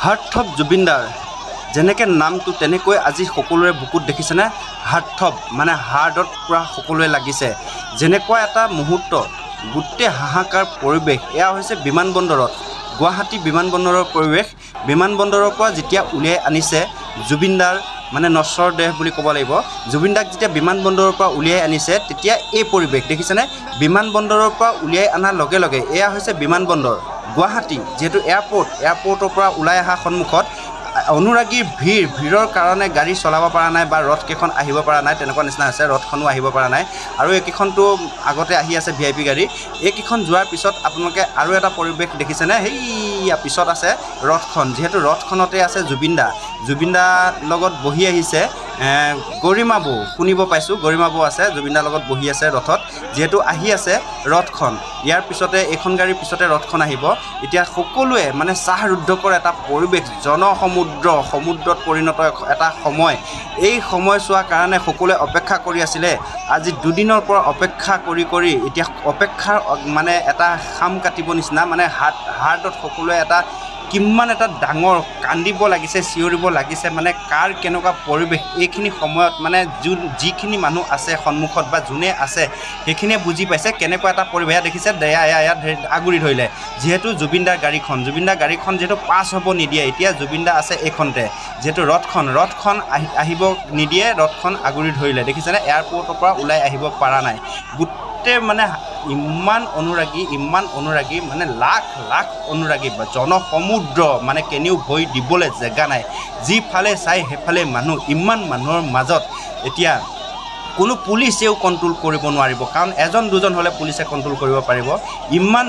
হাৰ্থব জুবিনদাৰ যেনেকৈ নামটো তেনেকৈ আজি সকলোৰে বুকুত দেখিছেনে হাৰ্থব মানে হাৰ্টত পূৰা সকলোৱে লাগিছে যেনেকুৱা এটা মুহূৰ্ত গোটেই হাহাকাৰ পৰিৱেশ এয়া হৈছে বিমানবন্দৰত গুৱাহাটী বিমানবন্দৰৰ পৰিৱেশ বিমানবন্দৰৰ পৰা যেতিয়া উলিয়াই আনিছে জুবিনদাৰ মানে নশ্বৰ দেহ বুলি ক'ব লাগিব জুবিনদাক যেতিয়া বিমানবন্দৰৰ পৰা উলিয়াই আনিছে তেতিয়া এই পৰিৱেশ দেখিছেনে বিমানবন্দৰৰ পৰা উলিয়াই অনাৰ লগে লগে এয়া হৈছে বিমানবন্দৰ গুৱাহাটী যেহেতু এয়াৰপোৰ্টৰ পৰা ওলাই অহা সন্মুখত অনুৰাগীৰ ভিৰৰ কাৰণে গাড়ী চলাব পৰা নাই বা ৰথকেইখন আহিব পৰা নাই তেনেকুৱা নিচিনা হৈছে ৰথখনো আহিব পৰা নাই আৰু এইকেইখনটো আগতে আহি আছে VIP গাড়ী এইকেইখন যোৱাৰ পিছত আপোনালোকে আৰু এটা পৰিৱেশ দেখিছেনে সেইয়া পিছত আছে ৰথখন যিহেতু ৰথখনতে আছে জুবিনদাৰ লগত বহি আহিছে গৰিমা বৌ শুনিব পাইছোঁ গৰিমা বৌ আছে জুবিনদাৰ লগত বহি আছে ৰথত যেহেতু আহি আছে ৰথখন ইয়াৰ পিছতে এইখন গাড়ীৰ পিছতে ৰথখন আহিব এতিয়া সকলোৱে মানে চাহৰুদ্ধকৰ এটা পৰিৱেশ সমুদ্ৰত পৰিণত এটা সময় এই সময়ছোৱাৰ কাৰণে সকলোৱে অপেক্ষা কৰি আছিলে আজি দুদিনৰ পৰা অপেক্ষা কৰি এতিয়া অপেক্ষাৰ মানে এটা খাম কাটিব নিচিনা মানে হাৰ্টত সকলোৱে এটা কিমান এটা ডাঙৰ কান্দিব লাগিছে চিঞৰিব লাগিছে মানে কাৰ কেনেকুৱা পৰিৱেশ এইখিনি সময়ত মানে যিখিনি মানুহ আছে সন্মুখত বা যোনে আছে সেইখিনিয়ে বুজি পাইছে কেনেকুৱা এটা পৰিৱেশ দেখিছে ইয়াত আগুৰি ধৰিলে যিহেতু জুবিনদাৰ গাড়ীখন যিহেতু পাছ হ'ব নিদিয়ে এতিয়া জুবিনদা আছে এইখনতে যিহেতু ৰথখন আহিব নিদিয়ে ৰথখন আগুৰি ধৰিলে দেখিছেনে এয়াৰপোৰ্টৰ পৰা ওলাই আহিব পৰা নাই মানে ইমান অনুৰাগী মানে লাখ অনুৰাগী জনসমুদ্ৰ মানে কেনিও ভৰি দিবলৈ জেগা নাই যিফালে চাই সেইফালে মানুহ ইমান মানুহৰ মাজত এতিয়া কোনো পুলিচেও কণ্ট্ৰোল কৰিব নোৱাৰিব কাৰণ এজন দুজন হ'লে পুলিচে কণ্ট্ৰোল কৰিব পাৰিব ইমান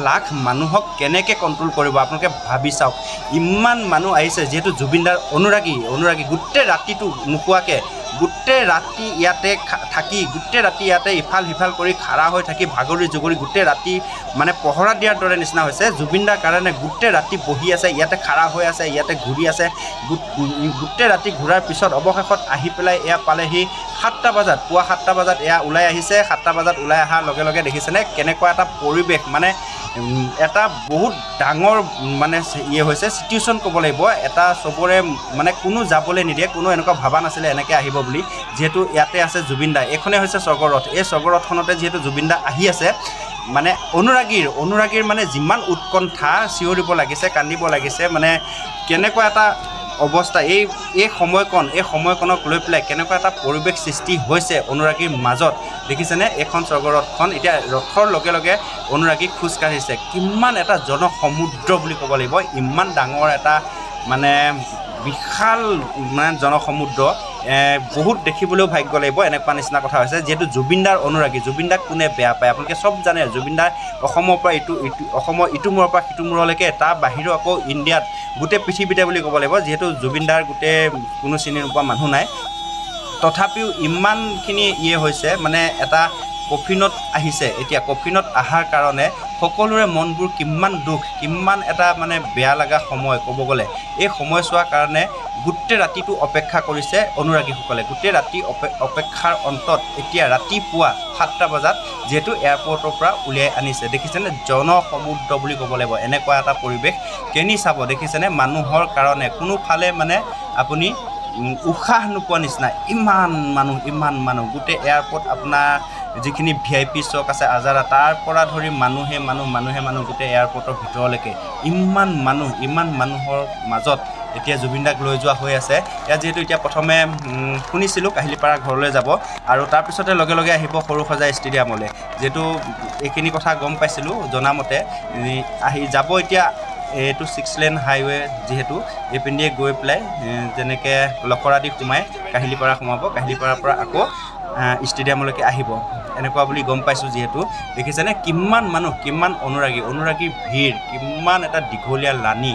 লাখ মানুহক কেনেকৈ কণ্ট্ৰোল কৰিব আপোনালোকে ভাবি চাওক ইমান মানুহ আহিছে যিহেতু জুবিনদাৰ অনুৰাগী গোটেই ৰাতিটো নোখোৱাকৈ গোটেই ৰাতি ইয়াতে থাকি গোটেই ৰাতি ইয়াতে ইফাল সিফাল কৰি খাৰা হৈ থাকি ভাগৰি জুগৰি গোটেই ৰাতি মানে পহৰা দিয়াৰ দৰে নিচিনা হৈছে জুবিনদাৰ কাৰণে গোটেই ৰাতি বহি আছে ইয়াতে খাৰা হৈ আছে ইয়াতে ঘূৰি আছে গোটেই ৰাতি ঘূৰাৰ পিছত অৱশেষত আহি পেলাই এয়া পালেহি 7টা বজাত পুৱা 7টা বজাত এয়া ওলাই আহিছে 7টা বজাত ওলাই অহাৰ লগে লগে দেখিছেনে কেনেকুৱা এটা পৰিৱেশ মানে এটা বহুত ডাঙৰ মানে হৈছে চিটুৱেশ্যন ক'ব লাগিব এটা চবৰে মানে কোনো যাবলৈ নিদিয়ে কোনো এনেকুৱা ভাবা নাছিলে এনেকৈ আহিব বুলি যেহেতু ইয়াতে আছে জুবিনদা এইখনে হৈছে স্বৰ্গৰথ এই স্বৰ্গৰথখনতে যিহেতু জুবিনদা আহি আছে মানে অনুৰাগীৰ মানে যিমান উৎকণ্ঠা চিঞৰিব লাগিছে কান্দিব লাগিছে মানে কেনেকুৱা এটা অৱস্থা এই সময়কণক লৈ পেলাই কেনেকুৱা এটা পৰিৱেশ সৃষ্টি হৈছে অনুৰাগীৰ মাজত দেখিছেনে এইখন স্বৰ্গৰথখন এতিয়া ৰথৰ লগে লগে অনুৰাগী খোজ কাঢ়িছে কিমান এটা জনসমুদ্ৰ বুলি ক'ব লাগিব ইমান ডাঙৰ এটা মানে বিশাল মানে জনসমুদ্ৰ বহুত দেখিবলৈও ভাগ্য লাগিব এনেকুৱা নিচিনা কথা হৈছে যিহেতু জুবিনদাৰ অনুৰাগী জুবিনদাক কোনে বেয়া পায় আপোনালোকে চব জানে জুবিনদাৰ অসমৰ পৰা অসমৰ ইটো মূৰৰ পৰা সিটো মূৰলৈকে তাৰ বাহিৰেও আকৌ ইণ্ডিয়াত গোটেই পৃথিৱীতে বুলি ক'ব লাগিব যিহেতু জুবিনদাৰ গোটেই কোনো চিনি নোপোৱা মানুহ নাই তথাপিও ইমানখিনি হৈছে মানে এটা কফিনত আহিছে এতিয়া কফিনত অহাৰ কাৰণে সকলোৰে মনবোৰ কিমান দুখ কিমান এটা মানে বেয়া লগা সময় ক'ব গ'লে এই সময়ছোৱাৰ কাৰণে গোটেই ৰাতিটো অপেক্ষা কৰিছে অনুৰাগীসকলে গোটেই ৰাতি অপেক্ষাৰ অন্তত এতিয়া ৰাতিপুৱা 7টা বজাত যিহেতু এয়াৰপোৰ্টৰ পৰা উলিয়াই আনিছে দেখিছেনে জনসমুদ্ৰ বুলি ক'ব লাগিব এনেকুৱা এটা পৰিৱেশ কেনি চাব দেখিছেনে মানুহৰ কাৰণে কোনোফালে মানে আপুনি উশাহ নোপোৱা নিচিনা ইমান মানুহ গোটেই এয়াৰপোৰ্ট আপোনাৰ যিখিনি VIP চক আছে আজাৰা তাৰ পৰা ধৰি মানুহে গোটেই এয়াৰপোৰ্টৰ ভিতৰলৈকে ইমান মানুহৰ মাজত এতিয়া জুবিনদাক লৈ যোৱা হৈ আছে ইয়াত যিহেতু এতিয়া প্ৰথমে শুনিছিলোঁ কাহিলীপাৰা ঘৰলৈ যাব আৰু তাৰপিছতে লগে লগে আহিব সৰুসজাই ষ্টেডিয়ামলৈ যিহেতু এইখিনি কথা গম পাইছিলোঁ জনামতে আহি যাব এতিয়া এইটো 6 লেন হাইৱে যিহেতু এইপিনে গৈ পেলাই যেনেকৈ লখৰা দি সোমাই কাহিলীপাৰা সোমাব কাহিলীপাৰাৰ পৰা আকৌ ষ্টেডিয়ামলৈকে আহিব এনেকুৱা বুলি গম পাইছোঁ যিহেতু দেখিছেনে কিমান মানুহ কিমান অনুৰাগীৰ ভিৰ কিমান এটা দীঘলীয়া লানি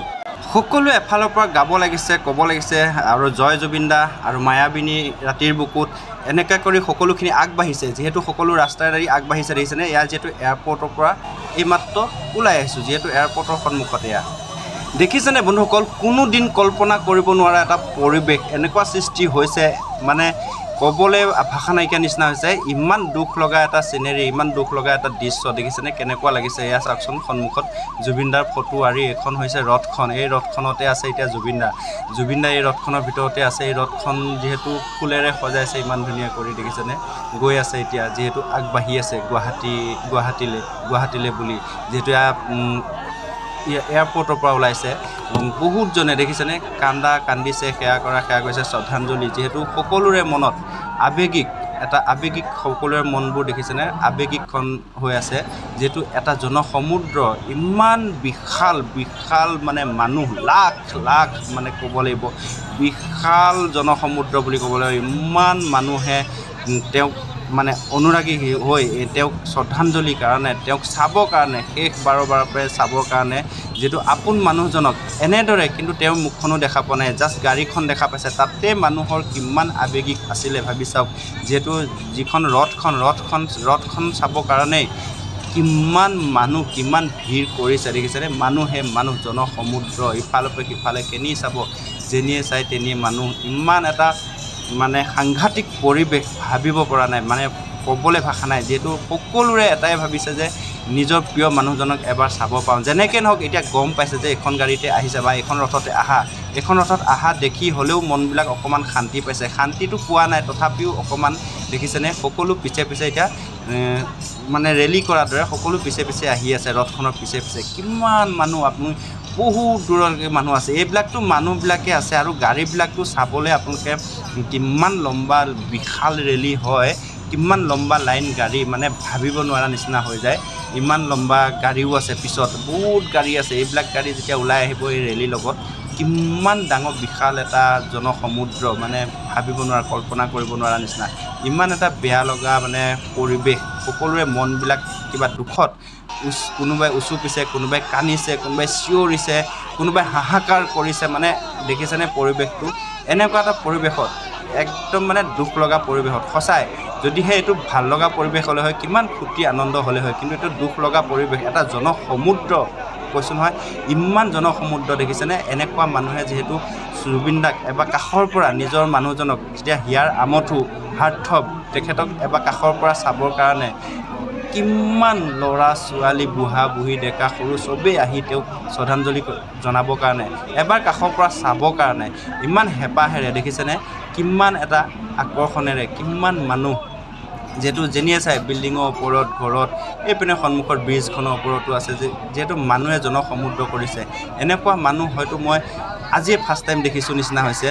সকলোৱে এফালৰ পৰা গাব লাগিছে ক'ব লাগিছে আৰু জয় জুবিনদা আৰু মায়াবিনী ৰাতিৰ বুকুত এনেকৈ কৰি সকলোখিনি আগবাঢ়িছে যিহেতু সকলো ৰাস্তাৰে আগবাঢ়িছে দেখিছেনে ইয়াৰ যিহেতু এয়াৰপোৰ্টৰ পৰা এইমাত্ৰ ওলাই আহিছোঁ যিহেতু এয়াৰপোৰ্টৰ সন্মুখতে এয়া দেখিছেনে বন্ধুসকল কোনো দিন কল্পনা কৰিব নোৱাৰা এটা পৰিৱেশ এনেকুৱা সৃষ্টি হৈছে মানে ক'বলৈ ভাষা নাইকিয়া নিচিনা হৈছে। ইমান দুখ লগা এটা চিনেৰী, ইমান দুখ লগা এটা দৃশ্য দেখিছেনে কেনেকুৱা লাগিছে। এয়া চাওকচোন সন্মুখত জুবিনদাৰ ফটো আৰি এখন হৈছে ৰথখন। এই ৰথখনতে আছে এতিয়া জুবিনদা এই ৰথখনৰ ভিতৰতে আছে। এই ৰথখন যিহেতু ফুলেৰে সজাইছে ইমান ধুনীয়া কৰি দেখিছেনে, গৈ আছে এতিয়া যিহেতু আগবাঢ়ি আছে গুৱাহাটীলৈ বুলি, যিহেতু এয়াৰপৰ্টৰ পৰা ওলাইছে। বহুতজনে দেখিছেনে কান্দিছে, সেয়া কৰিছে শ্ৰদ্ধাঞ্জলি, যিহেতু সকলোৰে মনত আৱেগিক সকলোৰে মনবোৰ দেখিছেনে আৱেগিকখন হৈ আছে। যিহেতু এটা জনসমুদ্ৰ, ইমান বিশাল মানে মানুহ, লাখ মানে ক'ব লাগিব বিশাল জনসমুদ্ৰ বুলি ক'ব লাগিব। ইমান মানুহে তেওঁক মানে অনুৰাগী হৈ তেওঁক শ্ৰদ্ধাঞ্জলিৰ কাৰণে, তেওঁক চাবৰ কাৰণে, শেষবাৰৰ বাবে চাবৰ কাৰণে, যিহেতু আপোন মানুহজনক এনেদৰে, কিন্তু তেওঁৰ মুখখনো দেখা পোৱা নাই, জাষ্ট গাড়ীখন দেখা পাইছে। তাতে মানুহৰ কিমান আৱেগিক আছিলে ভাবি চাওক। যিহেতু যিখন ৰথখন চাবৰ কাৰণেই কিমান মানুহ, কিমান ভিৰ কৰিছে দেখিছেনে। মানুহ জনসমুদ্ৰ, ইফালৰ পৰা সিফালে কেনি চাব, যেনিয়ে চাই তেনিয়ে মানুহ। ইমান এটা মানে সাংঘাতিক পৰিৱেশ ভাবিব পৰা নাই, মানে ক'বলৈ ভাষা নাই। যিহেতু সকলোৰে এটাই ভাবিছে যে নিজৰ প্ৰিয় মানুহজনক এবাৰ চাব পাওঁ। যেনেকৈ নহওক এতিয়া গম পাইছে যে এইখন গাড়ীতে আহিছে বা এইখন ৰথত আহা দেখি হ'লেও মনবিলাক অকণমান শান্তি পাইছে। শান্তিটো পোৱা নাই, তথাপিও অকণমান দেখিছেনে সকলো পিছে এতিয়া মানে ৰেলী কৰাৰ দৰে সকলো পিছে আহি আছে ৰথখনৰ পিছে। কিমান মানুহ, আপুনি বহুত দূৰলৈকে মানুহ আছে। এইবিলাকতো মানুহবিলাকে আছে আৰু গাড়ীবিলাকতো চাবলৈ আপোনালোকে কিমান লম্বা বিশাল ৰেলী হয়, কিমান লম্বা লাইন গাড়ী, মানে ভাবিব নোৱাৰা নিচিনা হৈ যায়। ইমান লম্বা গাড়ীও আছে, পিছত বহুত গাড়ী আছে। এইবিলাক গাড়ী যেতিয়া ওলাই আহিব এই ৰেলীৰ লগত, কিমান ডাঙৰ বিশাল এটা জনসমুদ্ৰ, মানে ভাবিব নোৱাৰা, কল্পনা কৰিব নোৱাৰা নিচিনা। ইমান এটা বেয়া লগা মানে পৰিৱেশ, সকলোৰে মনবিলাক কিবা দুখত। কোনোবাই উচু পিছে, কোনোবাই কান্দিছে, কোনোবাই চিঞৰিছে, কোনোবাই হাহাকাৰ কৰিছে। মানে দেখিছেনে পৰিৱেশটো, এনেকুৱা এটা পৰিৱেশত, একদম মানে দুখ লগা পৰিৱেশত, সঁচাই যদিহে এইটো ভাল লগা পৰিৱেশ হ'লে হয়, কিমান ফূৰ্তি আনন্দ হ'লে হয়, কিন্তু এইটো দুখ লগা পৰিৱেশ। এটা জনসমুদ্ৰ কৈছোঁ নহয়, ইমান জনসমুদ্ৰ দেখিছেনে। এনেকুৱা মানুহে যিহেতু জুবিনদাক এবাৰ কাষৰ পৰা, নিজৰ মানুহজনক যেতিয়া হিয়াৰ আমঠু হাৰ্থব, তেখেতক এবাৰ কাষৰ পৰা চাবৰ কাৰণে কিমান ল'ৰা ছোৱালী, বুঢ়া বুঢ়ী, ডেকা সৰু চবেই আহি তেওঁক শ্ৰদ্ধাঞ্জলি জনাবৰ কাৰণে, এবাৰ কাষৰ পৰা চাবৰ কাৰণে ইমান হেঁপাহেৰে দেখিছেনে, কিমান এটা আকৰ্ষণেৰে, কিমান মানুহ। যিহেতু যেনিয়ে চাই বিল্ডিঙৰ ওপৰত, ঘৰত, এইপিনে সন্মুখৰ ব্ৰিজখনৰ ওপৰতো আছে। যিহেতু মানুহে জনসমুদ্ৰ কৰিছে। এনেকুৱা মানুহ হয়তো মই আজিয়ে ফাৰ্ষ্ট টাইম দেখিছোঁ নিচিনা হৈছে।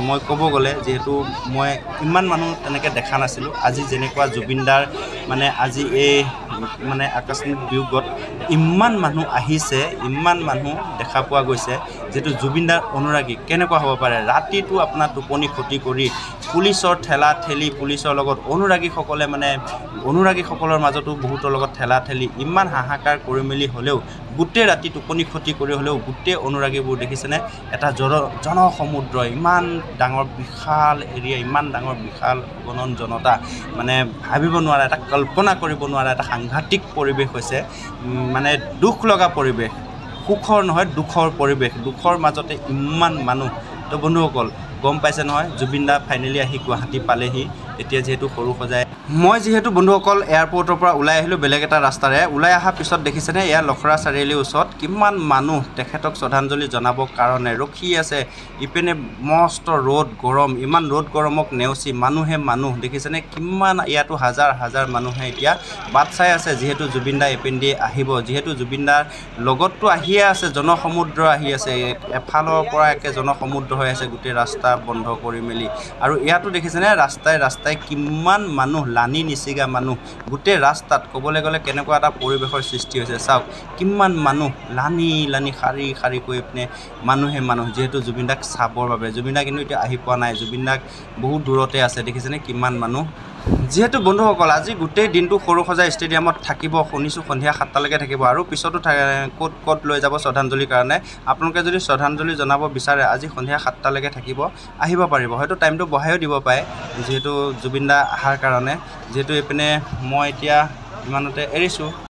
মই ক'ব গ'লে যিহেতু মই ইমান মানুহ তেনেকৈ দেখা নাছিলোঁ। আজি যেনেকুৱা জুবিনদাৰ মানে আজি এই মানে আকস্মিক বিয়োগত ইমান মানুহ আহিছে, ইমান মানুহ দেখা পোৱা গৈছে। যিহেতু জুবিনদাৰ অনুৰাগী কেনেকুৱা হ'ব পাৰে, ৰাতিটো আপোনাৰ টোপনি ক্ষতি কৰি পুলিচৰ ঠেলা ঠেলি, পুলিচৰ লগত অনুৰাগীসকলৰ মাজতো বহুতৰ লগত ঠেলা ঠেলি, ইমান হাহাকাৰ কৰি মেলি হ'লেও, গোটেই ৰাতি টোপনি ক্ষতি কৰি হ'লেও গোটেই অনুৰাগীবোৰ দেখিছেনে, এটা জনসমুদ্ৰ, ইমান ডাঙৰ বিশাল এৰিয়া, ইমান ডাঙৰ বিশাল গণন জনতা, মানে ভাবিব নোৱাৰা, এটা কল্পনা কৰিব নোৱাৰা এটা সাংঘাতিক পৰিৱেশ হৈছে। মানে দুখ লগা পৰিৱেশ, সুখৰ নহয় দুখৰ পৰিৱেশ, দুখৰ মাজতে ইমান মানুহ। তো বন্ধুসকল গম পাইছে নহয়, জুবিনদা ফাইনেলি আহি গুৱাহাটী পালেহি। এতিয়া যিহেতু সৰু সজাই, মই যিহেতু বন্ধুসকল এয়াৰপৰ্টৰ পৰা ওলাই আহিলোঁ বেলেগ এটা ৰাস্তাৰে। ওলাই অহাৰ পিছত দেখিছেনে, এয়া লখৰা চাৰিআলিৰ ওচৰত কিমান মানুহ তেখেতক শ্ৰদ্ধাঞ্জলি জনাবৰ কাৰণে ৰখি আছে। ইপিনে মস্ত ৰ'দ গৰম, ইমান ৰ'দ গৰমক নেওচি মানুহ দেখিছেনে, কিমান ইয়াতো হাজাৰ মানুহে এতিয়া বাট চাই আছে। যিহেতু জুবিনদা এপিনেদি আহিব, যিহেতু জুবিনদাৰ লগততো আহিয়ে আছে, জনসমুদ্ৰ আহি আছে, এফালৰ পৰা একে জনসমুদ্ৰ হৈ আছে, গোটেই ৰাস্তা বন্ধ কৰি মেলি। আৰু ইয়াতো দেখিছেনে ৰাস্তাই কিমান মানুহ, লানি নিচিগা মানুহ গোটেই ৰাস্তাত। ক'বলৈ গ'লে কেনেকুৱা এটা পৰিৱেশৰ সৃষ্টি হৈছে চাওক, কিমান মানুহ লানি শাৰী কৰি পিনে মানুহ, যিহেতু জুবিনদাক চাবৰ বাবে। জুবিনদা কিন্তু এতিয়া আহি পোৱা নাই, জুবিনদাক বহুত দূৰতে আছে, দেখিছেনে কিমান মানুহ। যিহেতু বন্ধুসকল আজি গোটেই দিনটো সৰু সজাই ষ্টেডিয়ামত থাকিব, শুনিছোঁ সন্ধিয়া 7টালৈকে থাকিব, আৰু পিছতো ক'ত লৈ যাব শ্ৰদ্ধাঞ্জলিৰ কাৰণে। আপোনালোকে যদি শ্ৰদ্ধাঞ্জলি জনাব বিচাৰে আজি সন্ধিয়া 7টালৈকে থাকিব, আহিব পাৰিব। হয়তো টাইমটো বঢ়াইও দিব পাৰে, যিহেতু জুবিনদা অহাৰ কাৰণে। যিহেতু এইপিনে মই এতিয়া ইমানতে এৰিছোঁ।